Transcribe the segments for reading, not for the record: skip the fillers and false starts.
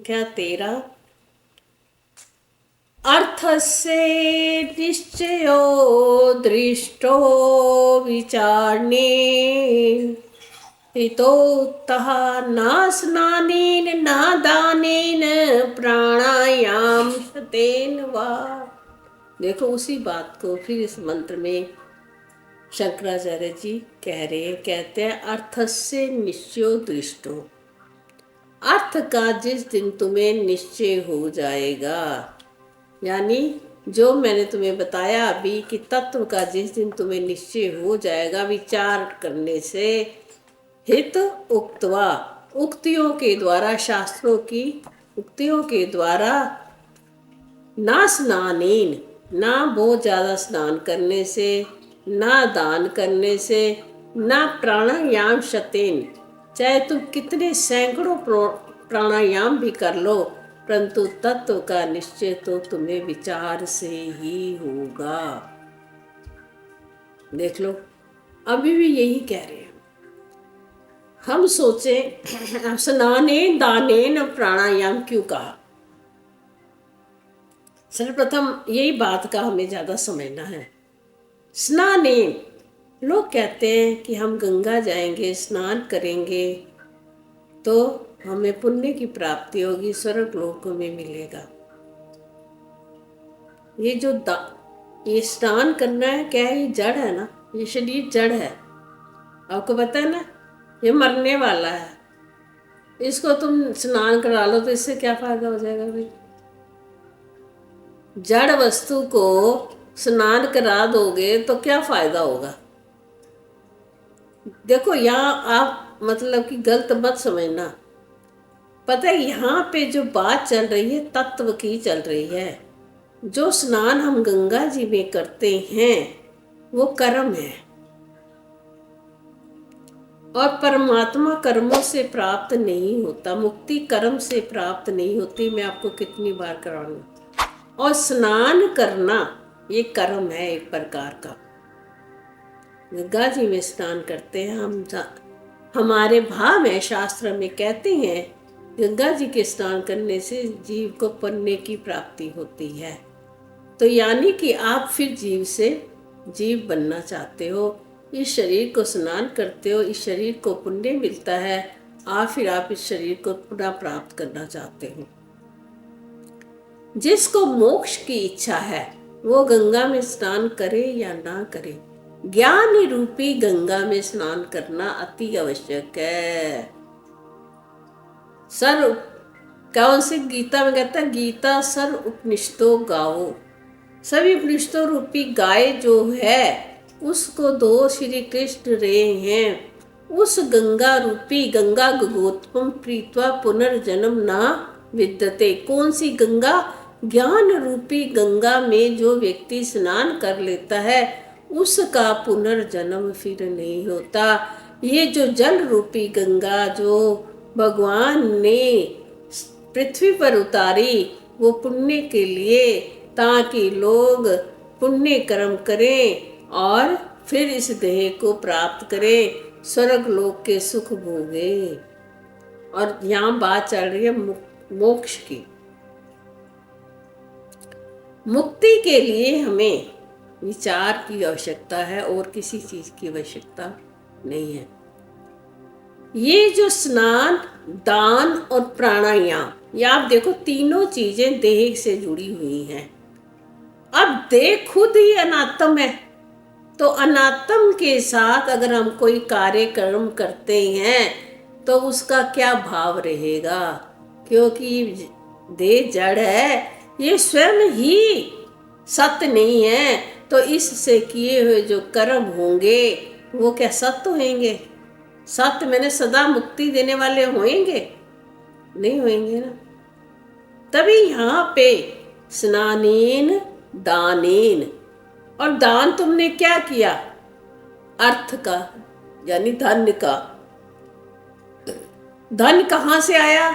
संख्या 13। अर्थस्य निश्चयो दृष्टो विचारणे हितोत्तः न स्नानेन न दानेन प्राणायाम शतेन वा। देखो उसी बात को फिर इस मंत्र में शंकराचार्य जी कह रहे हैं। कहते हैं अर्थस्य निश्चयो दृष्टो, अर्थ का जिस दिन तुम्हें निश्चय हो जाएगा, यानी जो मैंने तुम्हें बताया अभी कि तत्व का जिस दिन तुम्हें निश्चय हो जाएगा विचार करने से, हित उक्तवा, उक्तियों के द्वारा, शास्त्रों की उक्तियों के द्वारा, ना स्नानेन, ना बहुत ज़्यादा स्नान करने से, ना दान करने से, ना प्राणायाम शतेन, चाहे तुम कितने सैकड़ों प्राणायाम भी कर लो, परंतु तत्व का निश्चय तो तुम्हें विचार से ही होगा। देख लो, अभी भी यही कह रहे हैं। हम सोचें स्नानेन दानेन प्राणायाम क्यों कहा। सर्वप्रथम यही बात का हमें ज़्यादा समझना है। स्नानेन, लोग कहते हैं कि हम गंगा जाएंगे, स्नान करेंगे तो हमें पुण्य की प्राप्ति होगी, स्वर्ग लोकों में मिलेगा। ये जो ये स्नान करना है, क्या है? ये जड़ है ना, ये शरीर जड़ है, आपको पता है ना, ये मरने वाला है। इसको तुम स्नान करा लो तो इससे क्या फायदा हो जाएगा भाई? जड़ वस्तु को स्नान करा दोगे तो क्या फायदा होगा? देखो यहाँ आप मतलब कि गलत मत समझना। पता है यहाँ पे जो बात चल रही है तत्व की चल रही है। जो स्नान हम गंगा जी में करते हैं वो कर्म है, और परमात्मा कर्मों से प्राप्त नहीं होता, मुक्ति कर्म से प्राप्त नहीं होती। मैं आपको कितनी बार कराऊं। और स्नान करना ये कर्म है एक प्रकार का। गंगा जी में स्नान करते हैं हम, हमारे भाव में शास्त्र में कहते हैं गंगा जी के स्नान करने से जीव को पुण्य की प्राप्ति होती है। तो यानी कि आप फिर जीव से जीव बनना चाहते हो, इस शरीर को स्नान करते हो, इस शरीर को पुण्य मिलता है, फिर आप इस शरीर को पुनः प्राप्त करना चाहते हो। जिसको मोक्ष की इच्छा है वो गंगा में स्नान करे या ना करे, ज्ञान रूपी गंगा में स्नान करना अति आवश्यक है। कौन सी गीता में कहता है, गीता सर उपनिषदों गाओ, सभी उपनिषदों रूपी गाय जो है उसको दो श्री कृष्ण रहे हैं। उस गंगा रूपी गंगा गोत्वम प्रीत्वा पुनर्जन्म ना विद्यते। कौन सी गंगा? ज्ञान रूपी गंगा में जो व्यक्ति स्नान कर लेता है उसका पुनर्जन्म फिर नहीं होता। ये जो जल रूपी गंगा जो भगवान ने पृथ्वी पर उतारी वो पुण्य के लिए, ताकि लोग पुण्य कर्म करें और फिर इस देह को प्राप्त करें, स्वर्ग लोक के सुख भोगे। और यहाँ बात चल रही है मोक्ष की। मुक्ति के लिए हमें विचार की आवश्यकता है और किसी चीज की आवश्यकता नहीं है। ये जो स्नान, दान और प्राणायाम, ये आप देखो तीनों चीजें देह से जुड़ी हुई हैं। अब देह खुद ही अनात्म है, तो अनात्म के साथ अगर हम कोई कार्यक्रम करते हैं तो उसका क्या भाव रहेगा? क्योंकि देह जड़ है, ये स्वयं ही सत्य नहीं है, तो इससे किए हुए जो कर्म होंगे वो क्या सत्य होंगे? सत्य मैंने सदा मुक्ति देने वाले होंगे? नहीं होंगे ना। तभी यहाँ पे स्नानेन दानेन, और दान तुमने क्या किया? अर्थ का, यानी धन का। धन कहाँ से आया?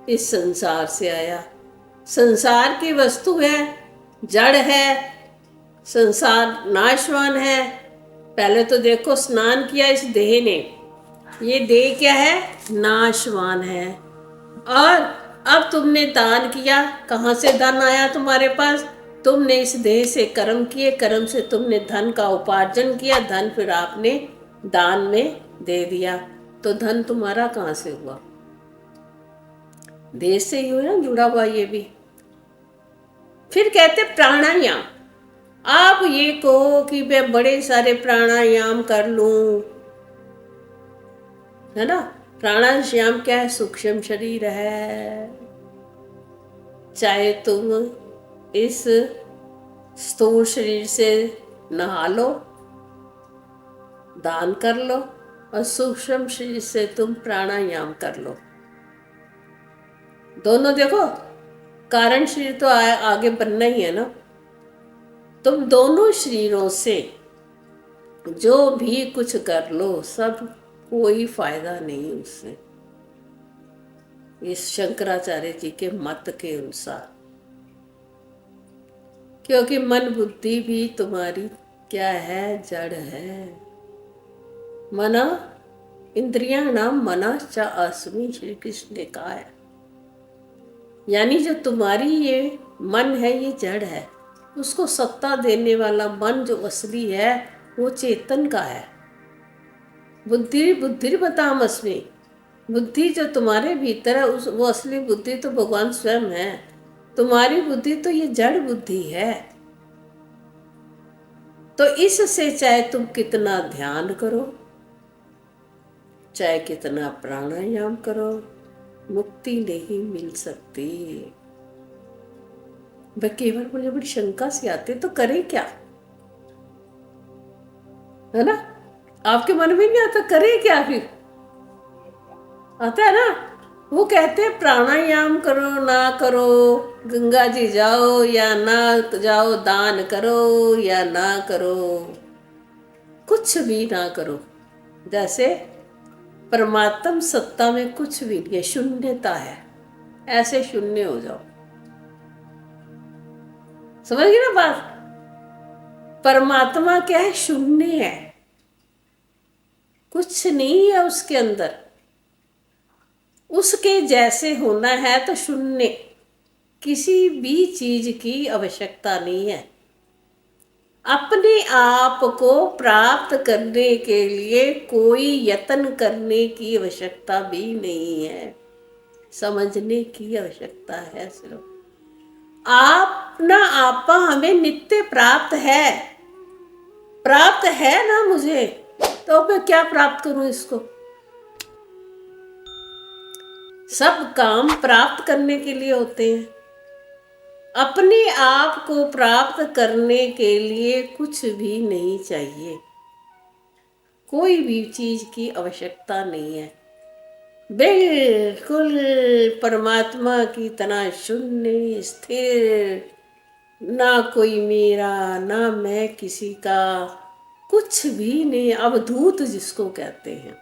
इस संसार से आया। संसार की वस्तु है, जड़ है, संसार नाशवान है। पहले तो देखो स्नान किया इस देह ने, ये देह क्या है? नाशवान है। और अब तुमने दान किया, कहाँ से धन आया तुम्हारे पास? तुमने इस देह से कर्म किए, कर्म से तुमने धन का उपार्जन किया, धन फिर आपने दान में दे दिया। तो धन तुम्हारा कहाँ से हुआ? देह से ही हो ना जुड़ा हुआ ये भी। फिर कहते प्राणायाम। आप ये कहो कि मैं बड़े सारे प्राणायाम कर लूं, है ना? प्राणायाम क्या है? सूक्ष्म शरीर है। चाहे तुम इस स्थूल शरीर से नहा लो, दान कर लो, और सूक्ष्म शरीर से तुम प्राणायाम कर लो। दोनों देखो, कारण शरीर तो आगे बनना ही है ना। तुम दोनों शरीरों से जो भी कुछ कर लो, सब कोई फायदा नहीं उससे, इस शंकराचार्य जी के मत के अनुसार। क्योंकि मन बुद्धि भी तुम्हारी क्या है? जड़ है। मना इंद्रियां नाम मना च अस्मि, श्री कृष्ण ने कहा है। यानी जो तुम्हारी ये मन है, ये जड़ है। उसको सत्ता देने वाला मन जो असली है, वो चेतन का है। बुद्धि बुद्धि बताम अस्मि, बुद्धि जो तुम्हारे भीतर है, उस वो असली बुद्धि तो भगवान स्वयं है। तुम्हारी बुद्धि तो ये जड़ बुद्धि है। तो इससे चाहे तुम कितना ध्यान करो, चाहे कितना प्राणायाम करो, मुक्ति नहीं मिल सकती। भाई केवल मुझे बड़ी शंका सी आती है, तो करें क्या? है ना? आपके मन में नहीं आता करें क्या? फिर आता है ना। वो कहते हैं प्राणायाम करो ना करो, गंगा जी जाओ या ना जाओ, दान करो या ना करो, कुछ भी ना करो, जैसे परमात्म सत्ता में कुछ भी नहीं है, शून्यता है, ऐसे शून्य हो जाओ। समझ गए ना बात? परमात्मा क्या है? शून्य है, कुछ नहीं है उसके अंदर। उसके जैसे होना है तो शून्य, किसी भी चीज की आवश्यकता नहीं है। अपने आप को प्राप्त करने के लिए कोई यत्न करने की आवश्यकता भी नहीं है, समझने की आवश्यकता है सिर्फ। अपना आपा हमें नित्य प्राप्त है, प्राप्त है ना मुझे, तो मैं क्या प्राप्त करूं इसको? सब काम प्राप्त करने के लिए होते हैं। अपने आप को प्राप्त करने के लिए कुछ भी नहीं चाहिए, कोई भी चीज की आवश्यकता नहीं है। बिल्कुल परमात्मा की तरह शून्य स्थिर, ना कोई मेरा ना मैं किसी का, कुछ भी नहीं, अवधूत जिसको कहते हैं।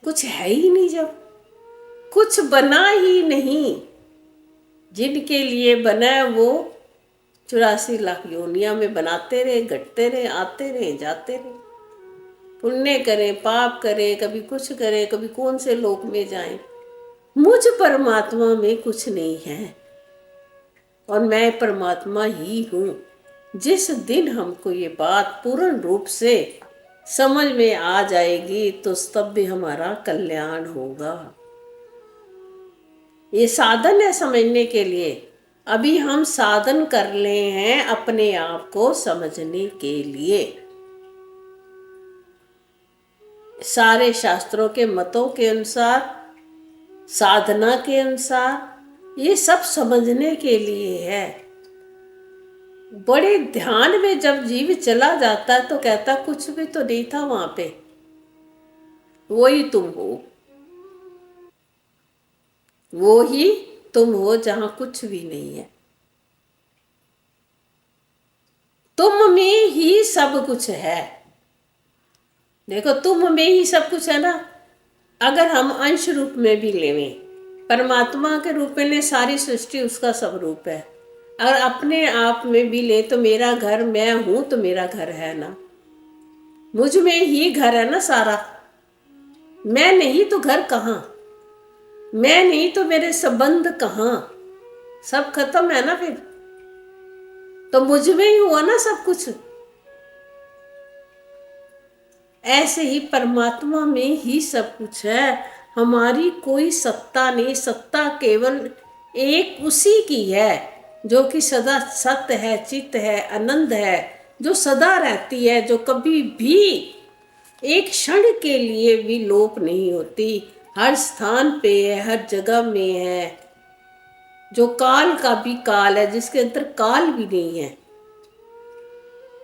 कुछ है ही नहीं, जब कुछ बना ही नहीं। जिनके लिए बना वो 84 लाख योनिया में बनाते रहे, घटते रहे, आते रहे, जाते रहे, पुण्य करें पाप करें, कभी कुछ करें, कभी कौन से लोक में जाएं। मुझ परमात्मा में कुछ नहीं है, और मैं परमात्मा ही हूँ। जिस दिन हमको ये बात पूर्ण रूप से समझ में आ जाएगी, तो तब भी हमारा कल्याण होगा। ये साधन है समझने के लिए। अभी हम साधन कर रहे हैं अपने आप को समझने के लिए। सारे शास्त्रों के मतों के अनुसार, साधना के अनुसार, ये सब समझने के लिए है। बड़े ध्यान में जब जीव चला जाता है तो कहता कुछ भी तो नहीं था वहां पे, वही तुम हो, वो ही तुम हो जहां कुछ भी नहीं है। तुम में ही सब कुछ है। देखो तुम में ही सब कुछ है ना। अगर हम अंश रूप में भी लेवें, परमात्मा के रूप में ले, सारी सृष्टि उसका सब रूप है। अगर अपने आप में भी ले तो मेरा घर मैं हूं, तो मेरा घर है ना, मुझ में ही घर है ना सारा। मैं नहीं तो घर कहाँ? मैं नहीं तो मेरे संबंध कहाँ, सब खत्म है ना फिर, तो मुझ में ही हुआ ना सब कुछ। ऐसे ही परमात्मा में ही सब कुछ है, हमारी कोई सत्ता नहीं, सत्ता केवल एक उसी की है जो कि सदा सत्य है, चित्त है, आनंद है, जो सदा रहती है, जो कभी भी एक क्षण के लिए भी लोप नहीं होती, हर स्थान पे है, हर जगह में है, जो काल का भी काल है, जिसके अंदर काल भी नहीं है।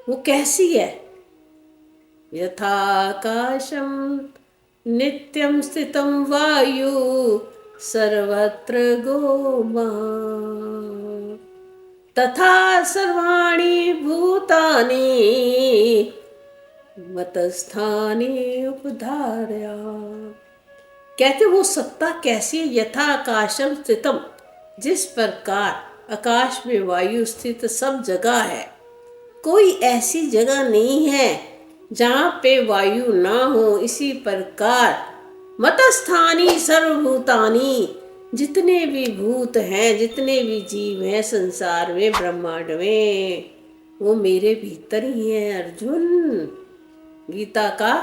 वो कैसी है? यथाकाशम नित्यं स्थितं वायु सर्वत्र गोमा तथा सर्वाणि भूतानि मतस्थाने उपधारया। कहते वो सत्ता कैसी है? यथा आकाशम स्थितम, जिस प्रकार आकाश में वायु स्थित सब जगह है, कोई ऐसी जगह नहीं है जहाँ पे वायु ना हो। इसी प्रकार मतस्थानी सर्वभूतानी, जितने भी भूत हैं, जितने भी जीव हैं संसार में, ब्रह्मांड में, वो मेरे भीतर ही हैं अर्जुन। गीता का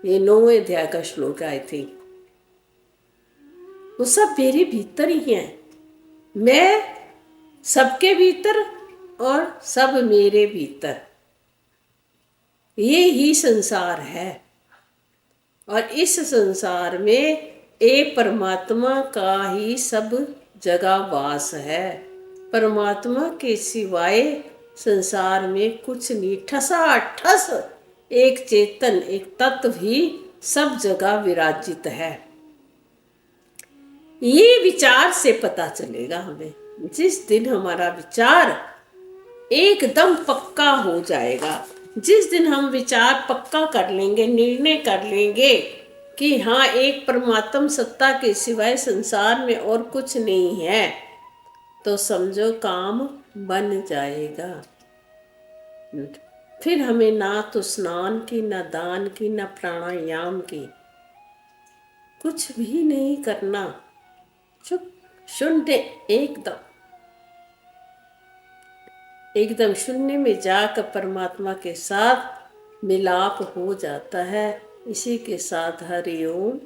ये 9वें अध्याय का श्लोक आई थी। वो सब मेरे भीतर ही हैं, मैं सबके भीतर और सब मेरे भीतर, ये ही संसार है। और इस संसार में एक परमात्मा का ही सब जगह वास है। परमात्मा के सिवाय संसार में कुछ नहीं, ठसा ठस एक चेतन, एक तत्व ही सब जगह विराजित है। ये विचार से पता चलेगा हमें। जिस दिन हमारा विचार एकदम पक्का हो जाएगा, जिस दिन हम विचार पक्का कर लेंगे, निर्णय कर लेंगे कि हाँ, एक परमात्म सत्ता के सिवाय संसार में और कुछ नहीं है, तो समझो काम बन जाएगा। फिर हमें ना तो स्नान की, ना दान की, ना प्राणायाम की, कुछ भी नहीं करना। चुप शून्य, एकदम शून्य में जाकर परमात्मा के साथ मिलाप हो जाता है। इसी के साथ हरि ओम।